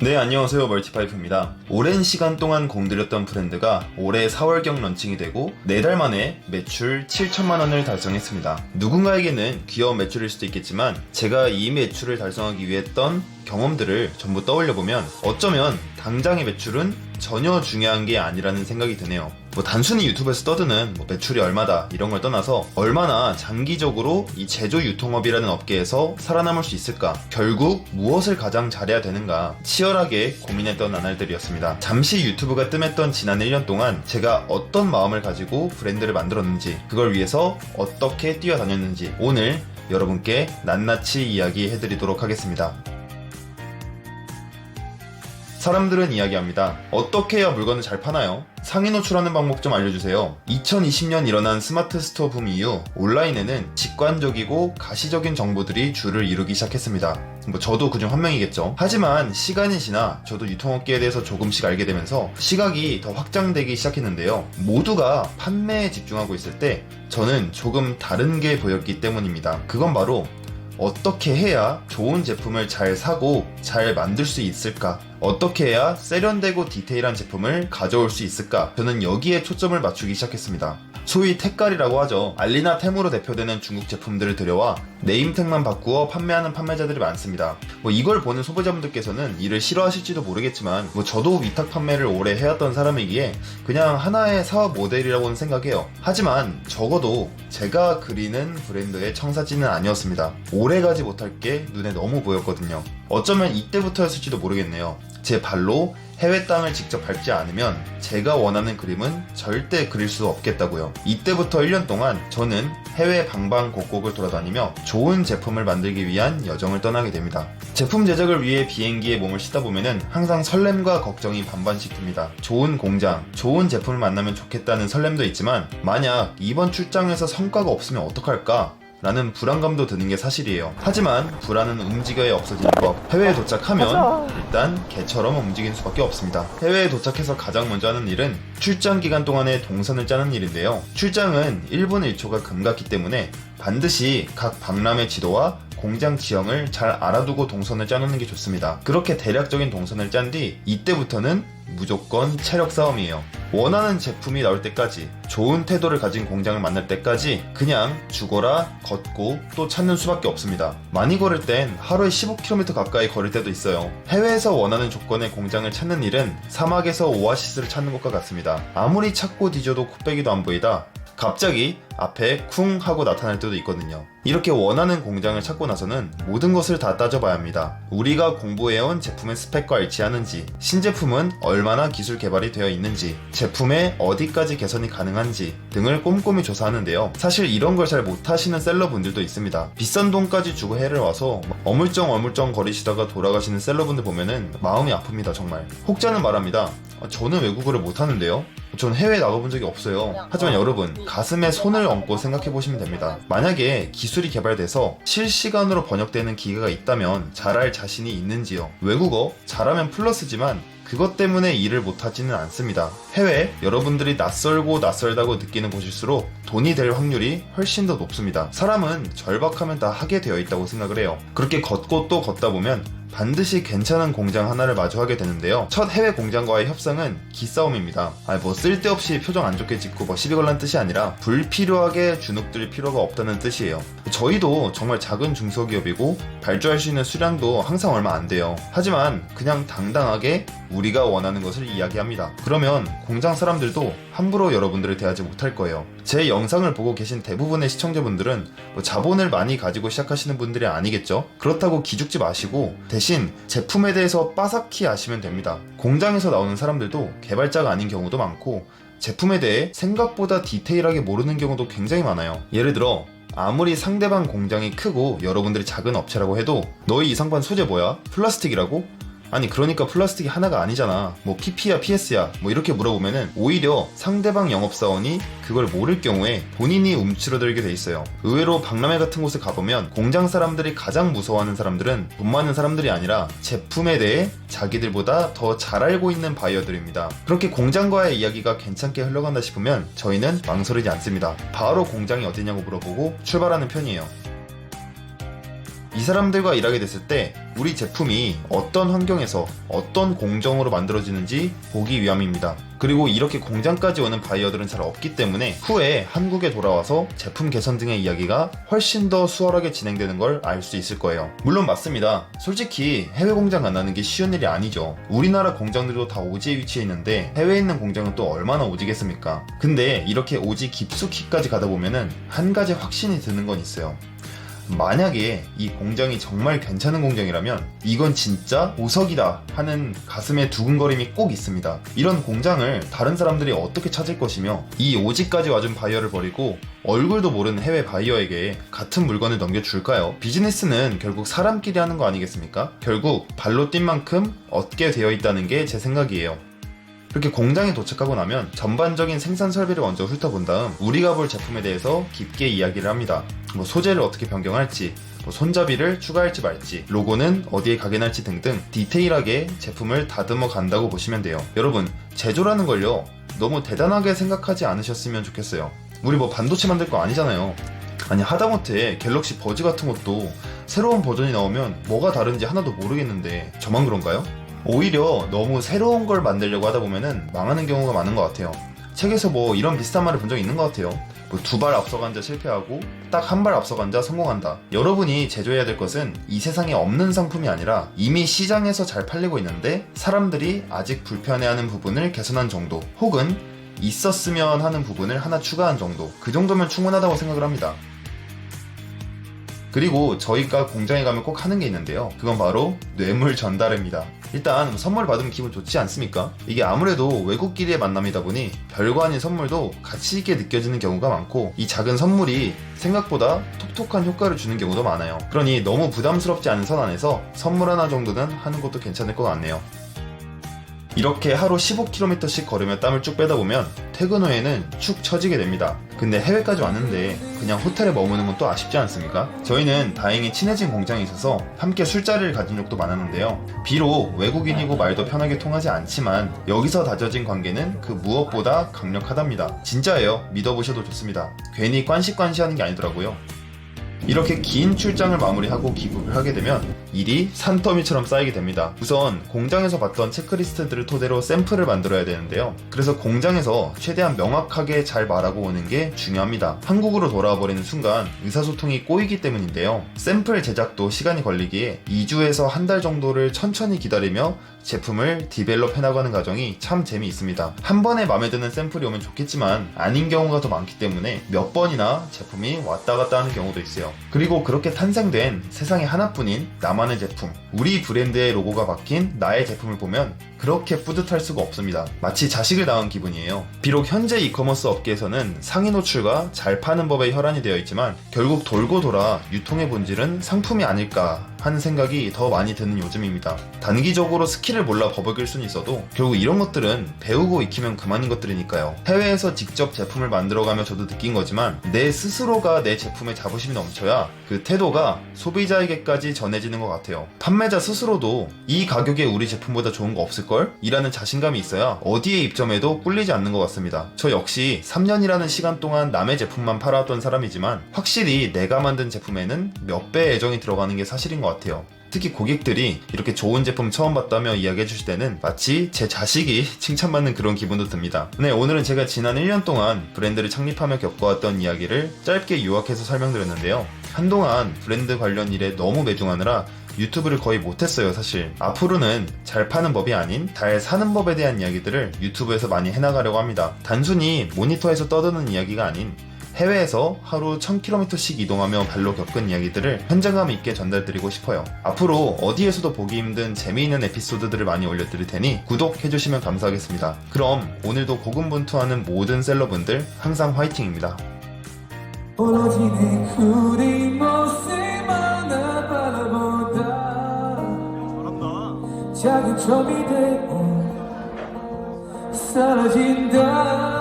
네, 안녕하세요. 멀티파이프입니다. 오랜 시간 동안 공들였던 브랜드가 올해 4월경 런칭이 되고 4달 만에 매출 7천만 원을 달성했습니다. 누군가에게는 귀여운 매출일 수도 있겠지만 제가 이 매출을 달성하기 위해 했던 경험들을 전부 떠올려보면 어쩌면 당장의 매출은 전혀 중요한 게 아니라는 생각이 드네요. 단순히 유튜브에서 떠드는 매출이 얼마다 이런 걸 떠나서 얼마나 장기적으로 이 제조 유통업이라는 업계에서 살아남을 수 있을까, 결국 무엇을 가장 잘해야 되는가 치열하게 고민했던 나날들이었습니다. 잠시 유튜브가 뜸했던 지난 1년 동안 제가 어떤 마음을 가지고 브랜드를 만들었는지, 그걸 위해서 어떻게 뛰어다녔는지 오늘 여러분께 낱낱이 이야기해드리도록 하겠습니다. 사람들은 이야기합니다. 어떻게 해야 물건을 잘 파나요? 상위 노출하는 방법 좀 알려주세요. 2020년 일어난 스마트 스토어 붐 이후 온라인에는 직관적이고 가시적인 정보들이 줄을 이루기 시작했습니다. 저도 그중 한 명이겠죠. 하지만 시간이 지나 저도 유통업계에 대해서 조금씩 알게 되면서 시각이 더 확장되기 시작했는데요. 모두가 판매에 집중하고 있을 때 저는 조금 다른 게 보였기 때문입니다. 그건 바로 어떻게 해야 좋은 제품을 잘 사고 잘 만들 수 있을까? 어떻게 해야 세련되고 디테일한 제품을 가져올 수 있을까? 저는 여기에 초점을 맞추기 시작했습니다. 소위 택갈이라고 하죠. 알리나 테무로 대표되는 중국 제품들을 들여와 네임택만 바꾸어 판매하는 판매자들이 많습니다. 이걸 보는 소비자분들께서는 이를 싫어하실지도 모르겠지만 저도 위탁 판매를 오래 해왔던 사람이기에 그냥 하나의 사업 모델이라고는 생각해요. 하지만 적어도 제가 그리는 브랜드의 청사진은 아니었습니다. 오래가지 못할 게 눈에 너무 보였거든요. 어쩌면 이때부터였을지도 모르겠네요. 제 발로 해외 땅을 직접 밟지 않으면 제가 원하는 그림은 절대 그릴 수 없겠다고요. 이때부터 1년 동안 저는 해외 방방곡곡을 돌아다니며 좋은 제품을 만들기 위한 여정을 떠나게 됩니다. 제품 제작을 위해 비행기에 몸을 싣다 보면은 항상 설렘과 걱정이 반반씩 듭니다. 좋은 공장, 좋은 제품을 만나면 좋겠다는 설렘도 있지만 만약 이번 출장에서 성과가 없으면 어떡할까? 라는 불안감도 드는 게 사실이에요. 하지만 불안은 움직여야 없어지는 법. 해외에 도착하면 일단 개처럼 움직이는 수밖에 없습니다. 해외에 도착해서 가장 먼저 하는 일은 출장 기간 동안의 동선을 짜는 일인데요. 출장은 1분 1초가 금같기 때문에 반드시 각 박람회 지도와 공장 지형을 잘 알아두고 동선을 짜놓는 게 좋습니다. 그렇게 대략적인 동선을 짠 뒤 이때부터는 무조건 체력 싸움이에요. 원하는 제품이 나올 때까지, 좋은 태도를 가진 공장을 만날 때까지 그냥 죽어라 걷고 또 찾는 수밖에 없습니다. 많이 걸을 땐 하루에 15km 가까이 걸을 때도 있어요. 해외에서 원하는 조건의 공장을 찾는 일은 사막에서 오아시스를 찾는 것과 같습니다. 아무리 찾고 뒤져도 코빼기도 안 보이다 갑자기 앞에 쿵 하고 나타날 때도 있거든요. 이렇게 원하는 공장을 찾고 나서는 모든 것을 다 따져봐야 합니다. 우리가 공부해온 제품의 스펙과 일치하는지, 신제품은 얼마나 기술 개발이 되어 있는지, 제품의 어디까지 개선이 가능한지 등을 꼼꼼히 조사하는데요. 사실 이런 걸 잘 못하시는 셀러분들도 있습니다. 비싼 돈까지 주고 해를 와서 어물쩡 거리시다가 돌아가시는 셀러분들 보면은 마음이 아픕니다. 정말. 혹자는 말합니다. 저는 외국어를 못하는데요. 전 해외에 나가본 적이 없어요. 하지만 여러분, 가슴에 손을 얹고 생각해보시면 됩니다. 만약에 기술이 개발돼서 실시간으로 번역되는 기계가 있다면 잘할 자신이 있는지요? 외국어 잘하면 플러스지만 그것 때문에 일을 못하지는 않습니다. 해외, 여러분들이 낯설고 낯설다고 느끼는 곳일수록 돈이 될 확률이 훨씬 더 높습니다. 사람은 절박하면 다 하게 되어 있다고 생각을 해요. 그렇게 걷고 또 걷다 보면 반드시 괜찮은 공장 하나를 마주하게 되는데요. 첫 해외 공장과의 협상은 기싸움입니다. 쓸데없이 표정 안 좋게 짓고 시비 걸라는 뜻이 아니라 불필요하게 주눅들 필요가 없다는 뜻이에요. 저희도 정말 작은 중소기업이고 발주할 수 있는 수량도 항상 얼마 안 돼요. 하지만 그냥 당당하게 우리가 원하는 것을 이야기합니다. 그러면 공장 사람들도 함부로 여러분들을 대하지 못할 거예요. 제 영상을 보고 계신 대부분의 시청자분들은 자본을 많이 가지고 시작하시는 분들이 아니겠죠? 그렇다고 기죽지 마시고 대신 제품에 대해서 빠삭히 아시면 됩니다. 공장에서 나오는 사람들도 개발자가 아닌 경우도 많고 제품에 대해 생각보다 디테일하게 모르는 경우도 굉장히 많아요. 예를 들어 아무리 상대방 공장이 크고 여러분들이 작은 업체라고 해도 너희 이 상판 소재 뭐야? 플라스틱이라고? 아니 그러니까 플라스틱이 하나가 아니잖아. PP야 PS야 이렇게 물어보면은 오히려 상대방 영업사원이 그걸 모를 경우에 본인이 움츠러들게 돼 있어요. 의외로 박람회 같은 곳에 가보면 공장 사람들이 가장 무서워하는 사람들은 돈 많은 사람들이 아니라 제품에 대해 자기들보다 더 잘 알고 있는 바이어들입니다. 그렇게 공장과의 이야기가 괜찮게 흘러간다 싶으면 저희는 망설이지 않습니다. 바로 공장이 어디냐고 물어보고 출발하는 편이에요. 이 사람들과 일하게 됐을 때 우리 제품이 어떤 환경에서 어떤 공정으로 만들어지는지 보기 위함입니다. 그리고 이렇게 공장까지 오는 바이어들은 잘 없기 때문에 후에 한국에 돌아와서 제품 개선 등의 이야기가 훨씬 더 수월하게 진행되는 걸 알 수 있을 거예요. 물론 맞습니다. 솔직히 해외 공장 만나는 게 쉬운 일이 아니죠. 우리나라 공장들도 다 오지에 위치해 있는데 해외에 있는 공장은 또 얼마나 오지겠습니까? 근데 이렇게 오지 깊숙이까지 가다 보면은 한 가지 확신이 드는 건 있어요. 만약에 이 공장이 정말 괜찮은 공장이라면 이건 진짜 보석이다 하는 가슴에 두근거림이 꼭 있습니다. 이런 공장을 다른 사람들이 어떻게 찾을 것이며 이 오지까지 와준 바이어를 버리고 얼굴도 모르는 해외 바이어에게 같은 물건을 넘겨줄까요? 비즈니스는 결국 사람끼리 하는 거 아니겠습니까? 결국 발로 뛴 만큼 얻게 되어 있다는 게 제 생각이에요. 이렇게 공장에 도착하고 나면 전반적인 생산 설비를 먼저 훑어본 다음 우리가 볼 제품에 대해서 깊게 이야기를 합니다. 소재를 어떻게 변경할지, 손잡이를 추가할지 말지, 로고는 어디에 각인할지 등등 디테일하게 제품을 다듬어 간다고 보시면 돼요. 여러분, 제조라는 걸요 너무 대단하게 생각하지 않으셨으면 좋겠어요. 우리 반도체 만들 거 아니잖아요. 아니 하다못해 갤럭시 버즈 같은 것도 새로운 버전이 나오면 뭐가 다른지 하나도 모르겠는데 저만 그런가요? 오히려 너무 새로운 걸 만들려고 하다 보면은 망하는 경우가 많은 것 같아요. 책에서 이런 비슷한 말을 본 적이 있는 것 같아요. 2발 앞서간 자 실패하고 딱 1발 앞서간 자 성공한다. 여러분이 제조해야 될 것은 이 세상에 없는 상품이 아니라 이미 시장에서 잘 팔리고 있는데 사람들이 아직 불편해하는 부분을 개선한 정도, 혹은 있었으면 하는 부분을 하나 추가한 정도, 그 정도면 충분하다고 생각을 합니다. 그리고 저희가 공장에 가면 꼭 하는 게 있는데요. 그건 바로 뇌물 전달입니다. 일단 선물 받으면 기분 좋지 않습니까? 이게 아무래도 외국끼리의 만남이다 보니 별거 아닌 선물도 가치 있게 느껴지는 경우가 많고 이 작은 선물이 생각보다 톡톡한 효과를 주는 경우도 많아요. 그러니 너무 부담스럽지 않은 선 안에서 선물 하나 정도는 하는 것도 괜찮을 것 같네요. 이렇게 하루 15km씩 걸으며 땀을 쭉 빼다 보면 퇴근 후에는 축 처지게 됩니다. 근데 해외까지 왔는데 그냥 호텔에 머무는 건 또 아쉽지 않습니까? 저희는 다행히 친해진 공장이 있어서 함께 술자리를 가진 적도 많았는데요. 비록 외국인이고 말도 편하게 통하지 않지만 여기서 다져진 관계는 그 무엇보다 강력하답니다. 진짜예요. 믿어보셔도 좋습니다. 괜히 꽌시하는 게 아니더라고요. 이렇게 긴 출장을 마무리하고 귀국을 하게 되면 일이 산더미처럼 쌓이게 됩니다. 우선 공장에서 봤던 체크리스트들을 토대로 샘플을 만들어야 되는데요. 그래서 공장에서 최대한 명확하게 잘 말하고 오는 게 중요합니다. 한국으로 돌아와 버리는 순간 의사소통이 꼬이기 때문인데요. 샘플 제작도 시간이 걸리기에 2주에서 한 달 정도를 천천히 기다리며 제품을 디벨롭 해나가는 과정이 참 재미있습니다. 한 번에 마음에 드는 샘플이 오면 좋겠지만 아닌 경우가 더 많기 때문에 몇 번이나 제품이 왔다 갔다 하는 경우도 있어요. 그리고 그렇게 탄생된 세상에 하나뿐인 나만의 제품, 우리 브랜드의 로고가 박힌 나의 제품을 보면 그렇게 뿌듯할 수가 없습니다. 마치 자식을 낳은 기분이에요. 비록 현재 이커머스 업계에서는 상위 노출과 잘 파는 법에 혈안이 되어 있지만 결국 돌고 돌아 유통의 본질은 상품이 아닐까 하는 생각이 더 많이 드는 요즘입니다. 단기적으로 스킬을 몰라 버벅일 수는 있어도 결국 이런 것들은 배우고 익히면 그만인 것들이니까요. 해외에서 직접 제품을 만들어가며 저도 느낀 거지만 내 스스로가 내 제품에 자부심이 넘쳐야 그 태도가 소비자에게까지 전해지는 것 같아요. 판매자 스스로도 이 가격에 우리 제품보다 좋은 거 없을걸? 이라는 자신감이 있어야 어디에 입점해도 꿀리지 않는 것 같습니다. 저 역시 3년이라는 시간 동안 남의 제품만 팔아왔던 사람이지만 확실히 내가 만든 제품에는 몇 배의 애정이 들어가는 게 사실인 것 같아요. 특히 고객들이 이렇게 좋은 제품 처음 봤다며 이야기해 주실 때는 마치 제 자식이 칭찬받는 그런 기분도 듭니다. 네, 오늘은 제가 지난 1년 동안 브랜드를 창립하며 겪어왔던 이야기를 짧게 요약해서 설명드렸는데요. 한동안 브랜드 관련 일에 너무 매중하느라 유튜브를 거의 못했어요. 사실 앞으로는 잘 파는 법이 아닌 잘 사는 법에 대한 이야기들을 유튜브에서 많이 해나가려고 합니다. 단순히 모니터에서 떠드는 이야기가 아닌 해외에서 하루 1000km씩 이동하며 발로 겪은 이야기들을 현장감 있게 전달드리고 싶어요. 앞으로 어디에서도 보기 힘든 재미있는 에피소드들을 많이 올려드릴 테니 구독해주시면 감사하겠습니다. 그럼 오늘도 고군분투하는 모든 셀러분들 항상 화이팅입니다. 자기 점이 되고 사라진다.